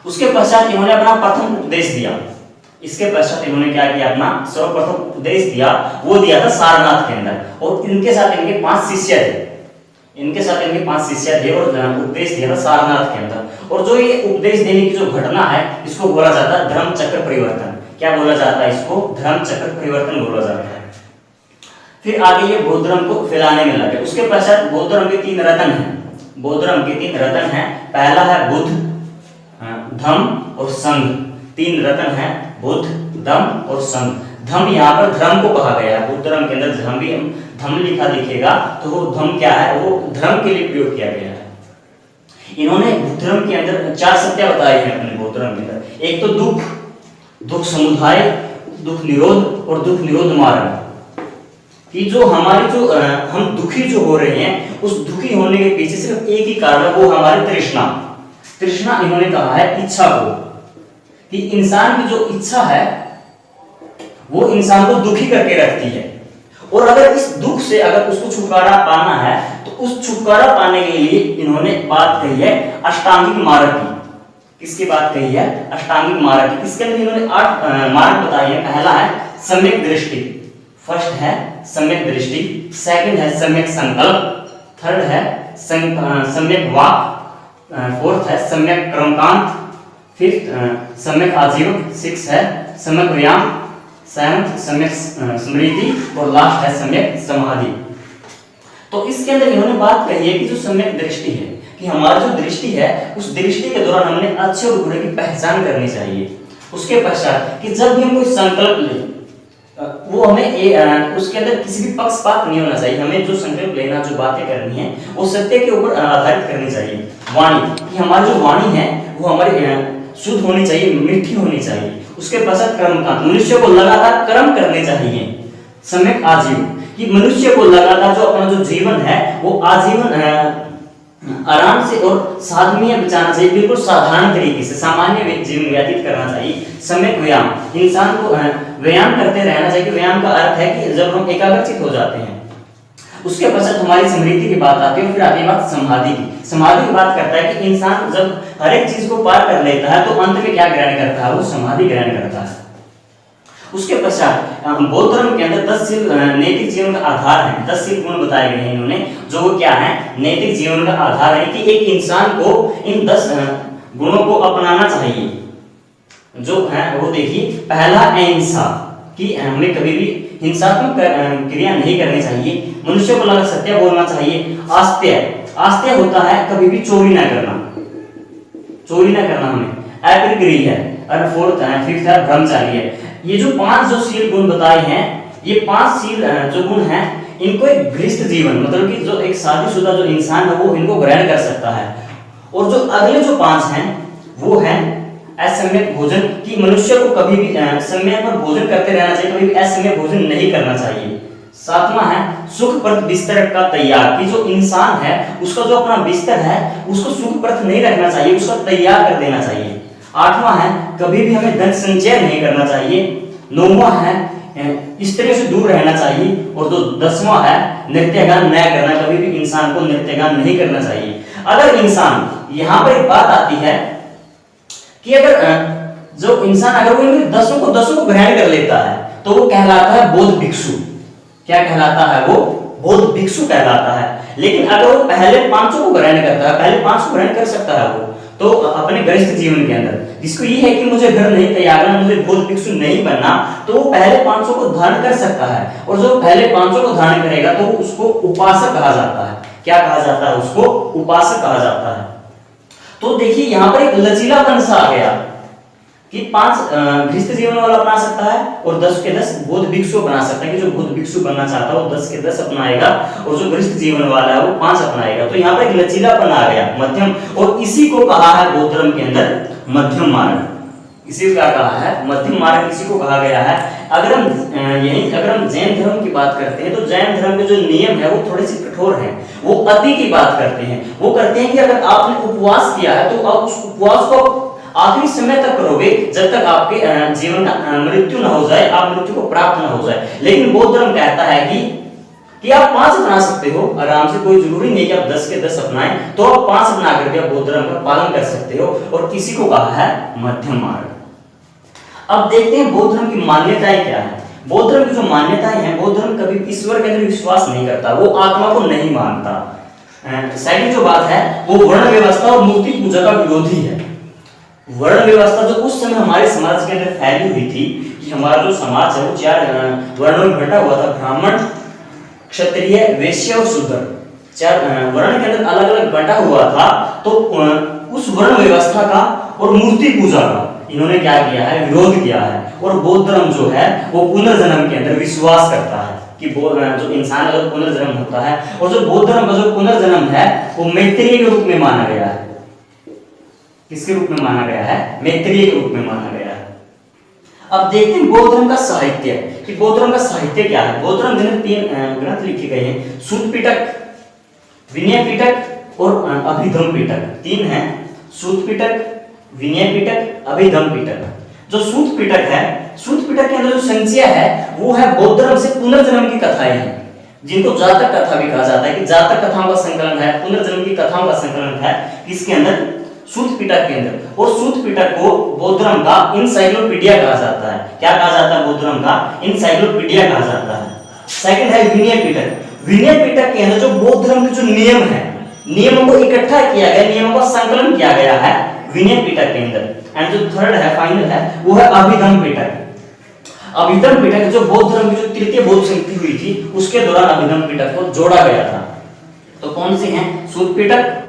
उसके पश्चात इन्होंने अपना प्रथम उपदेश दिया। इसके पश्चात इन्होंने क्या किया, अपना सर्वप्रथम उपदेश दिया, वो दिया था सारनाथ के अंदर। और इनके साथ इनके 5 शिष्य थे, इनके साथ इनके 5 शिष्य थे और उपदेश दिया था सारनाथ के अंदर। और जो ये उपदेश देने की जो घटना है, इसको बोला जाता है धर्म चक्र परिवर्तन। क्या बोला जाता है इसको? धर्म चक्र परिवर्तन बोला जाता है। फिर आगे ये बौद्ध धर्म को फैलाने में लगे। उसके पश्चात बौद्ध धर्म के 3 रत्न हैं। बौद्ध धर्म के 3 रत्न हैं। पहला है बुद्ध, धम्म और संघ। 3 रत्न हैं, बुद्ध, धम्म और संघ। धम्म यहाँ पर धर्म को कहा गया है। बुद्ध धर्म के अंदर धर्म भी धम्म लिखा दिखेगा, तो वो धम्म क्या है, वो धर्म के लिए प्रयोग किया गया है। इन्होंने बुद्ध धर्म के अंदर 4 सत्य बताए हैं अपने बौद्ध धर्म के अंदर। एक तो दुख, दुख समुदाय, दुख निरोध और दुख निरोध मार्ग। कि जो हमारी जो हम दुखी जो हो रहे हैं, उस दुखी होने के पीछे सिर्फ एक ही कारण है, वो हमारी तृष्णा। तृष्णा इन्होंने कहा है इच्छा को, कि इंसान की जो इच्छा है वो इंसान को दुखी करके रखती है। और अगर इस दुख से अगर उसको छुटकारा पाना है, तो उस छुटकारा पाने के लिए इन्होंने बात कही है अष्टांगिक मार्ग की। किसकी बात कही है? अष्टांगिक मार्ग की। इसके अंदर इन्होंने 8 मार्ग बताए हैं। पहला है सम्यक दृष्टि, फर्स्ट है सम्यक दृष्टि, सेकंड है सम्यक संकल्प, थर्ड है सम्यक वाक, फोर्थ है सम्यक कर्मकांड, फिफ्थ सम्यक आजीवक, सिक्स है सम्यक व्यायाम, सेवंथ सम्यक स्मृति और लास्ट है सम्यक समाधि। तो इसके अंदर इन्होंने बात कही है कि जो सम्यक दृष्टि है, कि हमारी जो दृष्टि है, उस दृष्टि के दौरान हमने अच्छे और बुरे की पहचान करनी चाहिए। उसके पश्चात कि जब भी हम कोई संकल्प लें, वो हमें उसके अंदर किसी भी पक्षपात नहीं होना चाहिए। हमें जो संकल्प लेना, जो बातें करनी है, वो सत्य के ऊपर आधारित करनी चाहिए। वाणी, कि हमारी जो वाणी है वो हमारी शुद्ध होनी चाहिए, मीठी होनी चाहिए। उसके पश्चात कर्म का, मनुष्य को लगातार कर्म करने चाहिए। सम्यक आजीवन, कि मनुष्य को लगातार जो अपना जो जीवन है वो आजीवन आराम से और साधनीय बिताना चाहिए, बिल्कुल साधारण तरीके से सामान्य जीवन व्यतीत करना चाहिए। सम्यक व्यायाम, इंसान को व्यायाम करते रहना चाहिए। व्यायाम का अर्थ है कि जब हम एकाग्रचित हो जाते हैं। उसके पश्चात हमारी स्मृति की बात आती है। फिर आती है बात समाधि की। समाधि की बात करता है कि इंसान जब हर एक चीज को पार कर लेता है, तो अंत में क्या ग्रहण करता है? वो समाधि ग्रहण करता है। उसके पश्चात बौद्ध धर्म के अंदर 10 शील नैतिक जीवन का आधार है। 10 शील गुण बताए गए हैं इन्होंने, जो क्या है? नैतिक जीवन का आधार है, कि एक इंसान को इन 10 गुणों को अपनाना चाहिए। जो है वो देखिए, पहला अहिंसा, कि हमें कभी भी हिंसात्मक क्रिया नहीं करनी चाहिए। मनुष्य को लगा सत्य बोलना चाहिए। आस्त्य, आस्त्य होता है कभी भी चोरी ना करना, चोरी ना करना हमें। अप्रिय है। और फोर्थ है, फिफ्थ है ब्रह्मचार्य। ये जो 5 जो शील गुण बताए हैं, ये 5 शील जो गुण हैं, इनको एक गृहस्थ जीवन, मतलब कि जो एक शादीशुदा जो इंसान है वो इनको ग्रहण कर सकता है। और जो अगले जो 5 हैं वो है असम्यक भोजन, कि मनुष्य को कभी भी समय पर भोजन करते रहना चाहिए, कभी भी असमय भोजन नहीं करना चाहिए। 7वां है सुखप्रद बिस्तर का तैयार, कि जो इंसान है उसका जो अपना बिस्तर है उसको सुखप्रद नहीं रखना चाहिए, उसका तैयार कर देना चाहिए। 8वां है कभी भी हमें धन संचय नहीं करना चाहिए। 9वां है स्त्रियों से दूर रहना चाहिए। और जो 10वां है नृत्यगान न करना, कभी भी इंसान को नृत्यगान नहीं करना चाहिए। अगर इंसान, यहाँ पर एक बात आती है कि अगर जो इंसान अगर वो 10 को ग्रहण कर लेता है, तो वो कहलाता है बौद्ध भिक्षु। क्या कहलाता है? वो बौद्ध भिक्षु कहलाता है। लेकिन अगर वो पहले 5 को ग्रहण करता है, पहले 5 को ग्रहण कर सकता है वो, तो अपने गृहस्थ जीवन के अंदर जिसको ये है कि मुझे घर नहीं तैयारना, मुझे बौद्ध भिक्षु नहीं बनना, तो वो पहले 500 को धारण कर सकता है। और जो पहले 500 को धारण करेगा तो उसको उपासक कहा जाता है। क्या कहा जाता है? उसको उपासक कहा जाता है। तो देखिए यहाँ पर एक लचीलापन सा आ गया कि 5 गृहस्थ जीवन वाला अपना सकता है और 10 के 10 बौद्ध भिक्षु बना सकता है। कि जो बौद्ध भिक्षु बनना चाहता है वो 10 के 10 अपनाएगा और जो गृहस्थ जीवन वाला है वो 5 अपनाएगा। तो यहाँ पर एक लचीलापन आ गया, मध्यम। और इसी को कहा है बौद्ध धर्म के अंदर मध्यम मार्ग। इसी को क्या कहा है? मध्यम मार्ग इसी को कहा गया है। अगर हम जैन धर्म की बात करते हैं, तो जैन धर्म के जो नियम है वो थोड़े से कठोर हैं। वो अति की बात करते हैं। वो करते हैं कि अगर आपने उपवास किया है तो आप उस उपवास को आखिरी समय तक करोगे, जब तक आपके जीवन का मृत्यु न हो जाए, आप मृत्यु को प्राप्त न हो जाए। लेकिन बौद्ध धर्म कहता है कि आप 5 अपना सकते हो आराम से, कोई जरूरी नहीं कि आप 10 के 10 अपनाएं, तो आप 5 अपना करके आप बौद्ध धर्म का पालन कर सकते हो, और किसी को कहा है मध्यम मार्ग। अब देखते हैं बौद्ध धर्म की मान्यताएं क्या है। बौद्ध धर्म की जो मान्यताएं हैं, बौद्ध धर्म कभी ईश्वर के अंदर विश्वास नहीं करता, वो आत्मा को नहीं मानता। सेकंड जो बात है वो वर्ण व्यवस्था और मूर्ति पूजा का विरोधी है। वर्ण व्यवस्था जो उस समय हमारे समाज के अंदर फैली हुई थी, कि हमारा जो समाज है वो 4 वर्णों में बंटा हुआ था, ब्राह्मण, क्षत्रिय, वैश्य और शूद्र, 4 वर्ण के अंदर अलग अलग बंटा हुआ था। तो उस वर्ण व्यवस्था का और मूर्ति पूजा का इन्होंने क्या किया है, विरोध किया है। और बौद्ध धर्म जो है वो पुनर्जन्म के अंदर विश्वास करता है कि जो इंसान का पुनर्जन्म होता है, और जो बौद्ध धर्म का जो पुनर्जन्म है वो मैत्रेय के रूप में माना गया है। किसके रूप में माना गया है? मैत्रेय के रूप में माना गया है। अब देखते हैं बौद्ध धर्म का साहित्य, कि बौद्ध धर्म का साहित्य क्या है। बौद्ध धर्म के 3 ग्रंथ लिखे गए हैं, सूत पिटक, विनय पिटक और अभिधम्म पिटक। 3 हैं, सूत पिटक, विनय पिटक, अभिधम्म पिटक। जो सूत पिटक है, सूत पिटक के अंदर जो संचय है वो है बौद्ध धर्म से पुनर्जन्म की कथाएं हैं, जिनको जातक कथा भी कहा जाता है, कि जातक कथाओं का संकलन है, पुनर्जन्म की कथाओं का संकलन है इसके अंदर, सूत पिटक के अंदर। और सूत पिटक को बौद्ध धर्म का इंसाइक्लोपीडिया कहा जाता है। क्या कहा जाता है? बौद्ध धर्म का इंसाइक्लोपीडिया कहा जाता है। सेकंड है विनय पिटक। विनय पिटक के अंदर जो बौद्ध धर्म के जो नियम है, नियमों को इकट्ठा किया गया, नियमों का संकलन किया गया है विनय पिटक के अंदर। एंड जो थर्ड है, फाइनल है, वो है अभिधम्म पिटक। अभिधम्म पिटक जो बौद्ध धर्म की जो तृतीय बौद्ध संधि हुई थी उसके दौरान अभिधम्म पिटक को जोड़ा गया था। तो कौन से हैं? सूत पिटक,